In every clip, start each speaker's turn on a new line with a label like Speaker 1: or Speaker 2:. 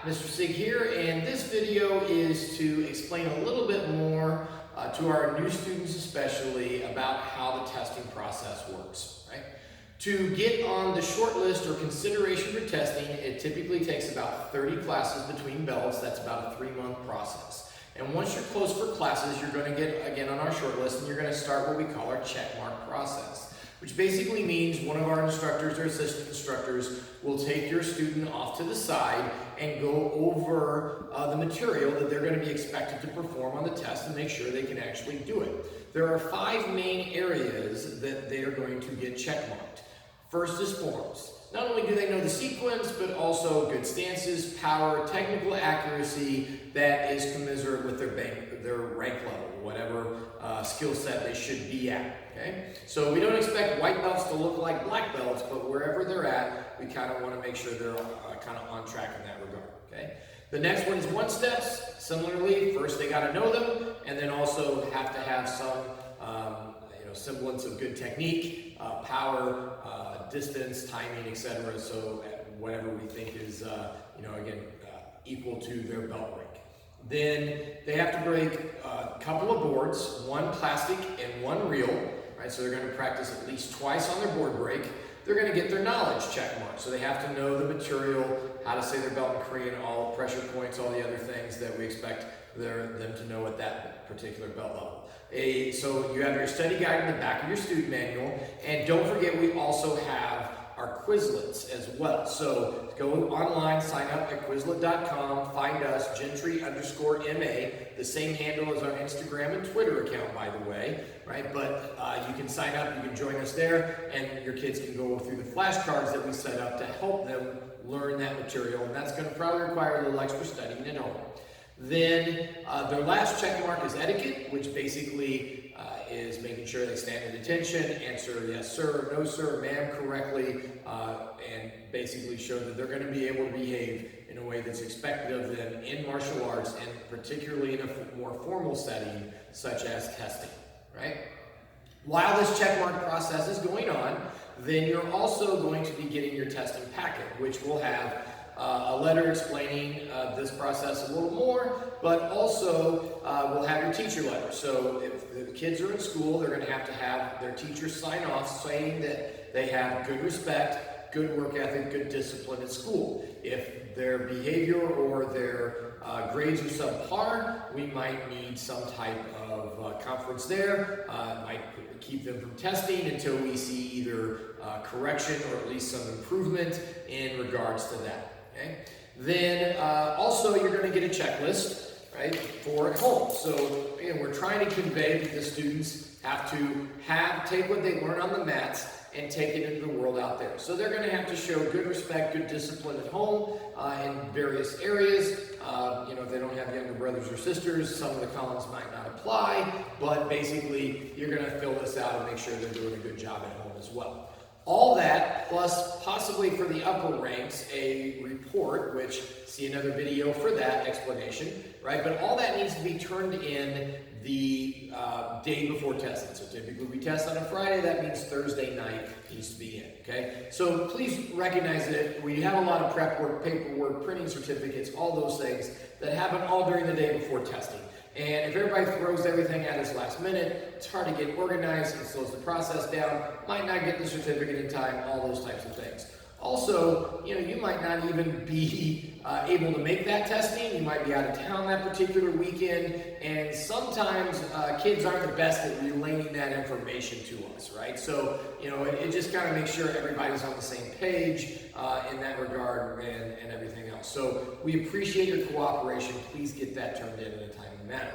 Speaker 1: Mr. Sig here, and this video is to explain a little bit more to our new students especially about how the testing process works, right? To get on the short list or consideration for testing, it typically takes about 30 classes between belts. That's about a 3-month process. And once you're closed for classes, you're going to get again on our short list and you're going to start what we call our check mark process, which basically means one of our instructors or assistant instructors will take your student off to the side and go over the material that they're going to be expected to perform on the test and make sure they can actually do it. There are 5 main areas that they are going to get check marked. First is forms. Not only do they know the sequence, but also good stances, power, technical accuracy that is commensurate with their rank level, whatever skill set they should be at. Okay? So we don't expect white belts to look like black belts, but wherever they're at, we kind of want to make sure they're kind of on track in that regard. Okay? The next one is 1 steps. Similarly, first they got to know them, and then also have to have some semblance of good technique, power, distance, timing, etc. So whatever we think is, equal to their belt rank. Then they have to break a couple of boards, 1 plastic and 1 real, right? So they're going to practice at least twice on their board break. They're going to get their knowledge check marked. So they have to know the material, how to say their belt in Korean, all pressure points, all the other things that we expect them to know at that particular belt level. So you have your study guide in the back of your student manual, and don't forget we also have our Quizlets as well. So go online, sign up at Quizlet.com, find us, Gentry_MA, the same handle as our Instagram and Twitter account, by the way, right? But you can sign up, you can join us there, and your kids can go through the flashcards that we set up to help them learn that material, and that's going to probably require a little extra studying at home. Then their last check mark is etiquette, which basically is making sure they stand at attention, answer yes sir, no sir, ma'am correctly, and basically show that they're going to be able to behave in a way that's expected of them in martial arts, and particularly in a more formal setting such as testing, right? While this check mark process is going on, then you're also going to be getting your testing packet, which will have a letter explaining this process a little more, but also we'll have your teacher letter. So if the kids are in school, they're going to have their teacher sign off saying that they have good respect, good work ethic, good discipline at school. If their behavior or their grades are subpar, we might need some type of conference there. Might keep them from testing until we see either correction or at least some improvement in regards to that. Okay. Then also you're going to get a checklist, right, for at home. So again, we're trying to convey that the students have to take what they learn on the mats and take it into the world out there. So they're going to have to show good respect, good discipline at home in various areas. If they don't have younger brothers or sisters, some of the columns might not apply, but basically you're going to fill this out and make sure they're doing a good job at home as well. All that, plus possibly for the upper ranks, a report, which see another video for that explanation, right? But all that needs to be turned in the day before testing. So typically we test on a Friday, that means Thursday night needs to be in, okay? So please recognize that we have a lot of prep work, paperwork, printing certificates, all those things that happen all during the day before testing. And if everybody throws everything at us last minute, it's hard to get organized, it slows the process down, might not get the certificate in time, all those types of things. Also, you might not even be able to make that testing. You might be out of town that particular weekend, and sometimes kids aren't the best at relaying that information to us, right? So, it just kind of makes sure everybody's on the same page in that regard and everything else. So we appreciate your cooperation. Please get that turned in a timely manner.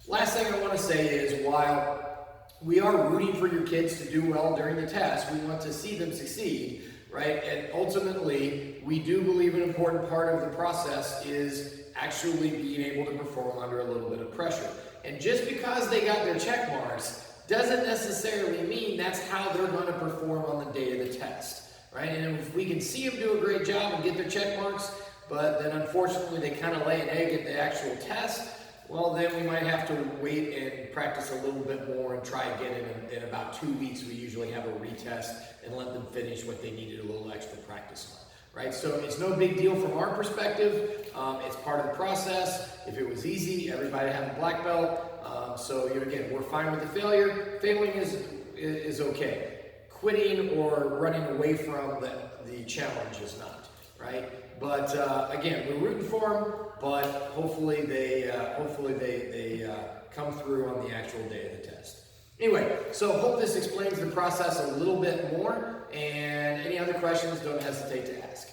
Speaker 1: Last thing I want to say is, while we are rooting for your kids to do well during the test, we want to see them succeed, right? And ultimately, we do believe an important part of the process is actually being able to perform under a little bit of pressure. And just because they got their check marks doesn't necessarily mean that's how they're going to perform on the day of the test, right? And if we can see them do a great job and get their check marks, but then unfortunately they kind of lay an egg at the actual test, well, then we might have to wait and practice a little bit more and try again in about 2 weeks. We usually have a retest and let them finish what they needed a little extra practice on. right? So it's no big deal from our perspective. It's part of the process. If it was easy, everybody would have a black belt. So again, we're fine with the failure. Failing is okay. Quitting or running away from the challenge is not, right? But again, we're rooting for them, but hopefully they come through on the actual day of the test. Anyway, so hope this explains the process a little bit more, and any other questions, don't hesitate to ask.